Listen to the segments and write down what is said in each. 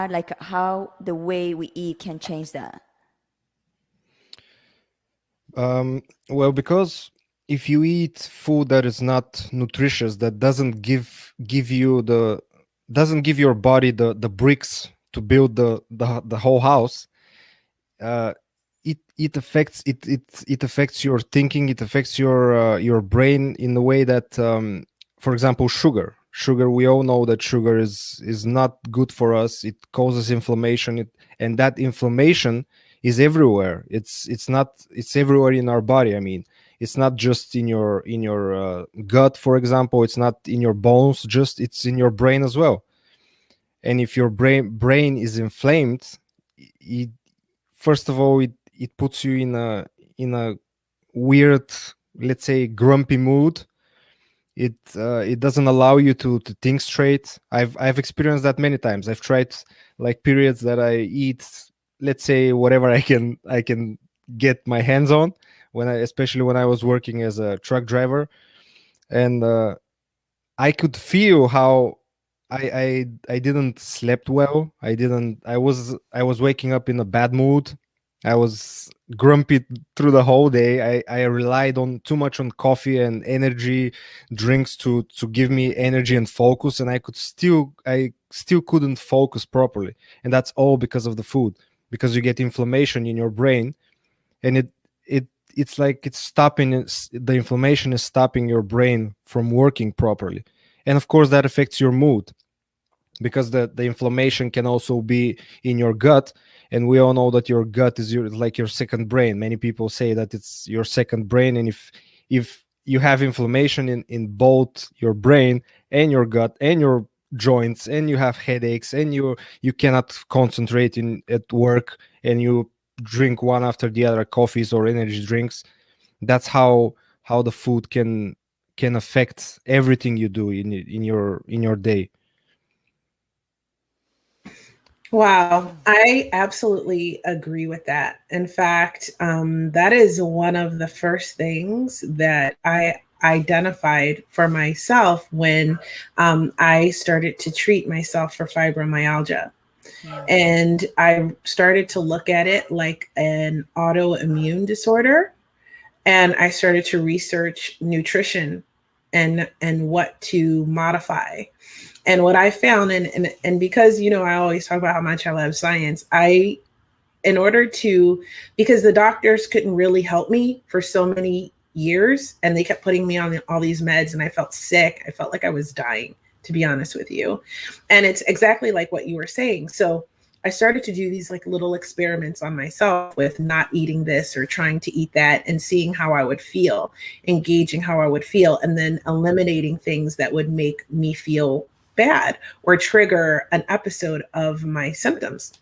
like how the way we eat can change that? Well, because if you eat food that is not nutritious, that doesn't give your body the bricks to build the whole house, uh, it affects your thinking. It affects your brain in the way that, for example, sugar. We all know that sugar is not good for us. It causes inflammation. And that inflammation is everywhere. It's everywhere in our body. I mean, it's not just in your gut, for example. It's not in your bones. Just it's in your brain as well. And if your brain is inflamed, it, first of all, it puts you in a weird, let's say, grumpy mood. It doesn't allow you to think straight. I've experienced that many times. I've tried like periods that I eat, let's say, whatever I can get my hands on, especially when I was working as a truck driver. And I could feel how I didn't slept well. I was waking up in a bad mood. I was grumpy through the whole day. I relied on too much on coffee and energy drinks to give me energy and focus, and I still couldn't focus properly. And that's all because of the food, because you get inflammation in your brain, and it's like the inflammation is stopping your brain from working properly. And of course that affects your mood, because the inflammation can also be in your gut. And we all know that your gut is your second brain. Many people say that it's your second brain. And if you have inflammation in both your brain and your gut and your joints, and you have headaches, and you cannot concentrate in at work, and you drink one after the other coffees or energy drinks, that's how the food can affect everything you do in your day. Wow, I absolutely agree with that. In fact, that is one of the first things that I identified for myself when I started to treat myself for fibromyalgia. Yeah. And I started to look at it like an autoimmune disorder. And I started to research nutrition and what to modify. And what I found, and because I always talk about how much I love science, in order to, because the doctors couldn't really help me for so many years, and they kept putting me on all these meds, and I felt sick. I felt like I was dying, to be honest with you. And it's exactly like what you were saying. So I started to do these like little experiments on myself with not eating this or trying to eat that, and seeing how I would feel, engaging how I would feel, and then eliminating things that would make me feel bad or trigger an episode of my symptoms.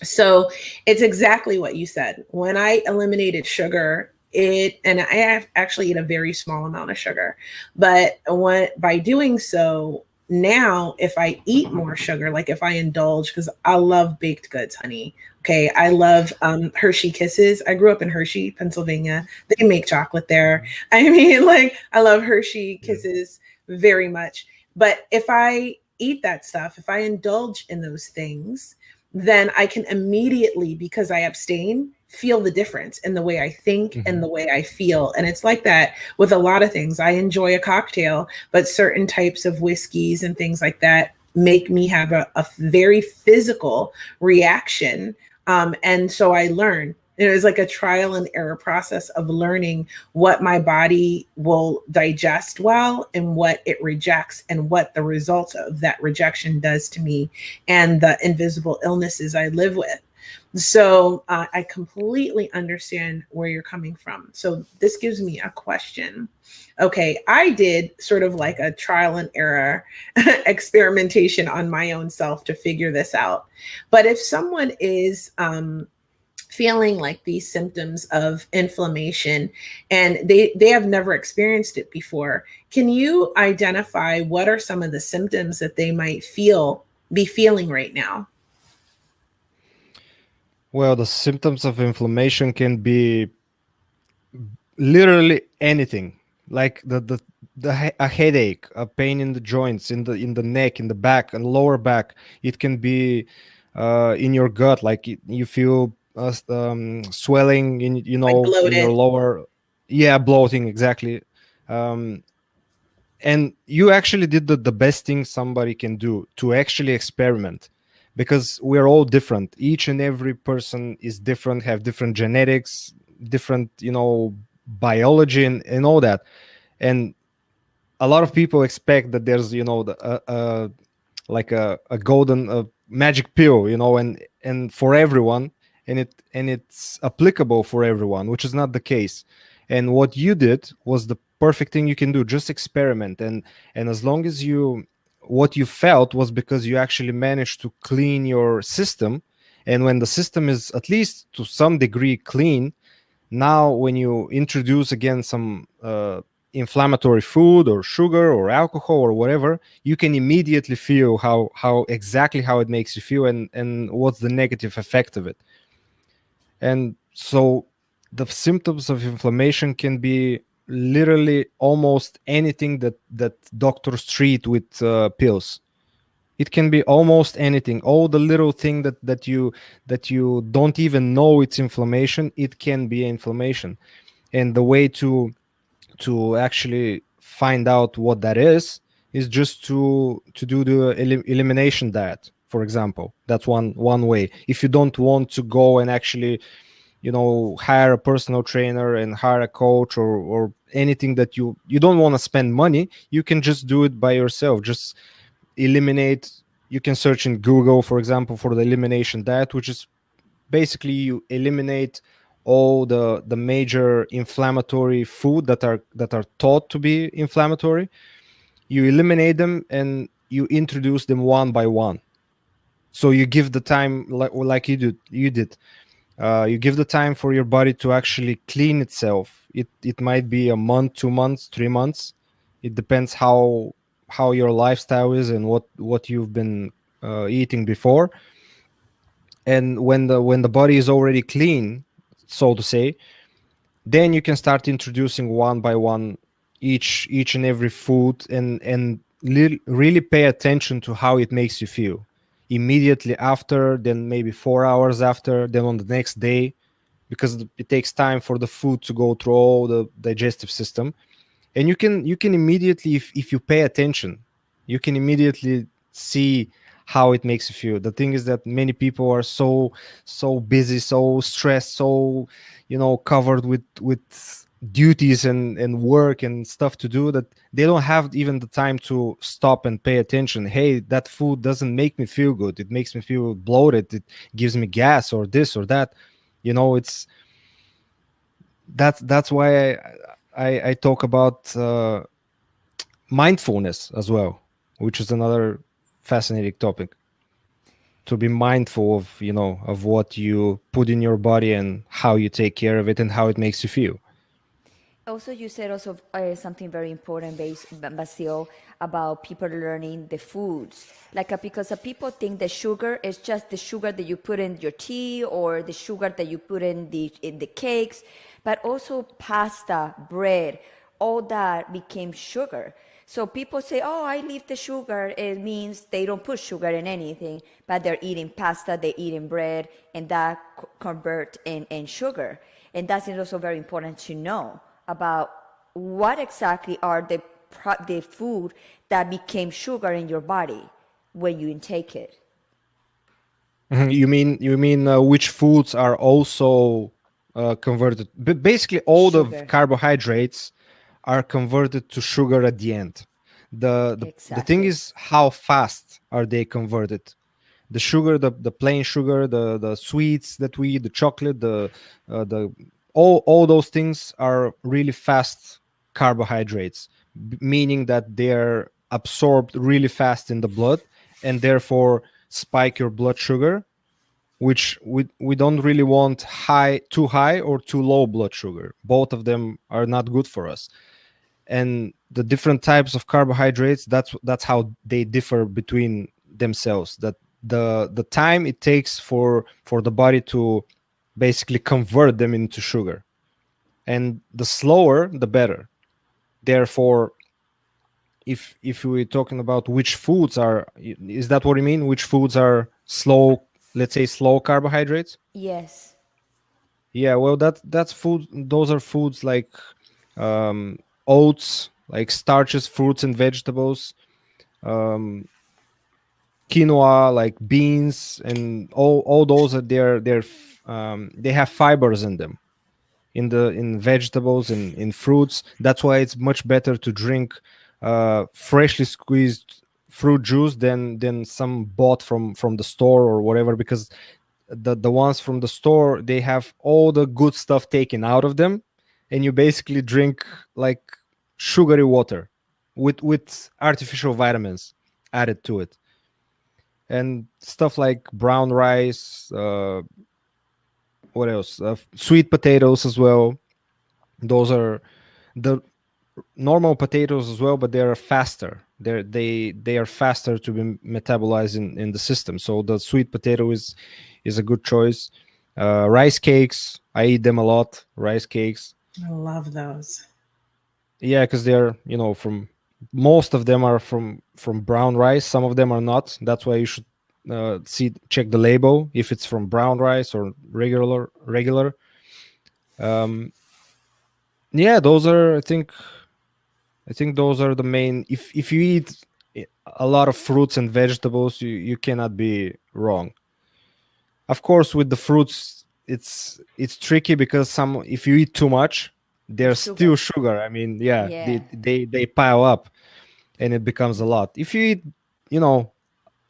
So it's exactly what you said. When I eliminated sugar, and actually eat a very small amount of sugar, but by doing so, now if I eat more sugar, like if I indulge, because I love baked goods, honey. Okay, I love Hershey Kisses. I grew up in Hershey, Pennsylvania. They make chocolate there. I mean, like, I love Hershey Yeah. Kisses very much. But if I eat that stuff, if I indulge in those things, then I can immediately, because I abstain, feel the difference in the way I think and Mhm. the way I feel. And it's like that with a lot of things. I enjoy a cocktail, but certain types of whiskeys and things like that make me have a very physical reaction. And so I learn. It was like a trial and error process of learning what my body will digest well and what it rejects, and what the result of that rejection does to me, and the invisible illnesses I live with. So I completely understand where you're coming from. So this gives me a question. Okay, I did sort of like a trial and error experimentation on my own self to figure this out. But if someone is feeling like these symptoms of inflammation, and they have never experienced it before, can you identify what are some of the symptoms that they might be feeling right now? Well, the symptoms of inflammation can be literally anything. like a headache, a pain in the joints, in the neck, in the back and lower back. It can be in your gut, like you feel swelling in, Like in your bloated. lower. Yeah, bloating, exactly. um and you actually did the best thing somebody can do, to actually experiment, because we're all different. Each and every person is different, have different genetics, different, biology, and all that. And a lot of people expect that there's, like a golden magic pill, and for everyone, and it's applicable for everyone, which is not the case. And what you did was the perfect thing you can do. Just experiment, and as long as what you felt was because you actually managed to clean your system. And when the system is at least to some degree clean, now when you introduce again some inflammatory food or sugar or alcohol or whatever, you can immediately feel how exactly how it makes you feel, and what's the negative effect of it. And so the symptoms of inflammation can be literally almost anything that doctors treat with pills. It can be almost anything, all the little thing that you don't even know it's inflammation. It can be inflammation. And the way to actually find out what that is just to do the elimination diet, for example. That's one way. If you don't want to go and actually, hire a personal trainer and hire a coach, or anything that you don't want to spend money, you can just do it by yourself. Just eliminate. You can search in Google, for example, for the elimination diet, which is basically you eliminate all the major inflammatory food that are thought to be inflammatory. You eliminate them and you introduce them one by one. So you give the time, like you did. You give the time for your body to actually clean itself. It might be a month, 2 months, 3 months. It depends how your lifestyle is and what you've been eating before. And when the body is already clean, so to say, then you can start introducing one by one each and every food, and really pay attention to how it makes you feel immediately after, then maybe 4 hours after, then on the next day, because it takes time for the food to go through all the digestive system. And you can immediately, if you pay attention, you can immediately see how it makes you feel. The thing is that many people are so busy, so stressed, so covered with duties and work and stuff to do, that they don't have even the time to stop and pay attention. Hey, that food doesn't make me feel good, it makes me feel bloated, it gives me gas, or this or that. It's that's why I talk about mindfulness as well, which is another fascinating topic. To be mindful of what you put in your body and how you take care of it and how it makes you feel. Also, you said also something very important, Basil, about people learning the foods. Like, because people think that sugar is just the sugar that you put in your tea or the sugar that you put in the cakes, but also pasta, bread, all that became sugar. So people say, "Oh, I leave the sugar." It means they don't put sugar in anything, but they're eating pasta, they're eating bread, and that convert in sugar. And that's also very important to know about what exactly are the food that became sugar in your body when you intake it. Mhm. You mean which foods are also converted? Basically, all the Sugar, carbohydrates are converted to sugar at the end. The thing exactly. is, how fast are they converted? The sugar, the plain sugar, the sweets that we eat, the chocolate, the all those things are really fast carbohydrates, meaning that they're absorbed really fast in the blood, and therefore spike your blood sugar, which we don't really want too high or too low blood sugar. Both of them are not good for us. And the different types of carbohydrates, that's how they differ between themselves. That the time it takes for the body to basically convert them into sugar, and the slower the better. therefore, if we're talking about which foods are, is that what you mean? Which foods are slow, let's say slow carbohydrates? Yes. Yeah, well, that's food. Those are foods like oats, like starches, fruits and vegetables, quinoa, like beans, and all those are they have fibers in them, in vegetables and in fruits. That's why it's much better to drink freshly squeezed fruit juice than some bought from the store or whatever, because the ones from the store, they have all the good stuff taken out of them, and you basically drink like sugary water with artificial vitamins added to it, and stuff like brown rice, what else, sweet potatoes as well. Those are the normal potatoes as well, but they are faster. They are faster to be metabolized in the system. So the sweet potato is a good choice. Rice cakes, I eat them a lot. Rice cakes, I love those. yeah, because they're, from, most of them are from brown rice. Some of them are not. That's why you should check the label if it's from brown rice or regular. Yeah, those are, I think those are the main. If you eat a lot of fruits and vegetables, you cannot be wrong. Of course, with the fruits, it's tricky because some, if you eat too much, It's they're still sugar. sugar. I mean, yeah, Yeah. they pile up and it becomes a lot. If you eat, you know,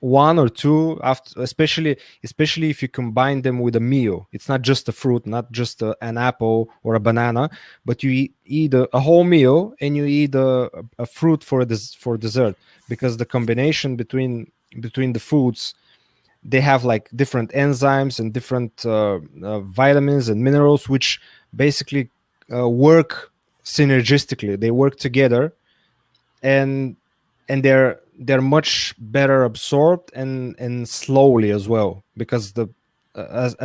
one or two after, especially if you combine them with a meal, it's not just a fruit, not just an apple or a banana, but you eat a whole meal, and you eat a fruit for this for dessert, because the combination between the foods, they have like different enzymes and different vitamins and minerals, which basically work synergistically. They work together, and they're much better absorbed and slowly as well, because the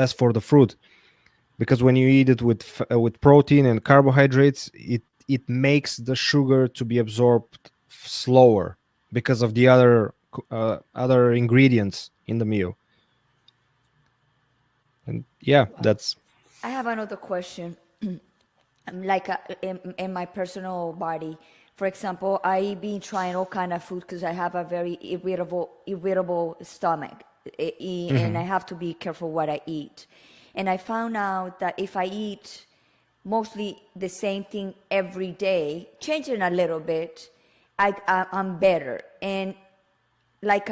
as for the fruit, because when you eat it with protein and carbohydrates, it makes the sugar to be absorbed slower because of the other ingredients in the meal. And yeah, that's I have another question. Like in my personal body, for example, I been trying all kind of food because I have a very irritable stomach, and I have to be careful what I eat. And I found out that if I eat mostly the same thing every day, changing a little bit, I'm better. And like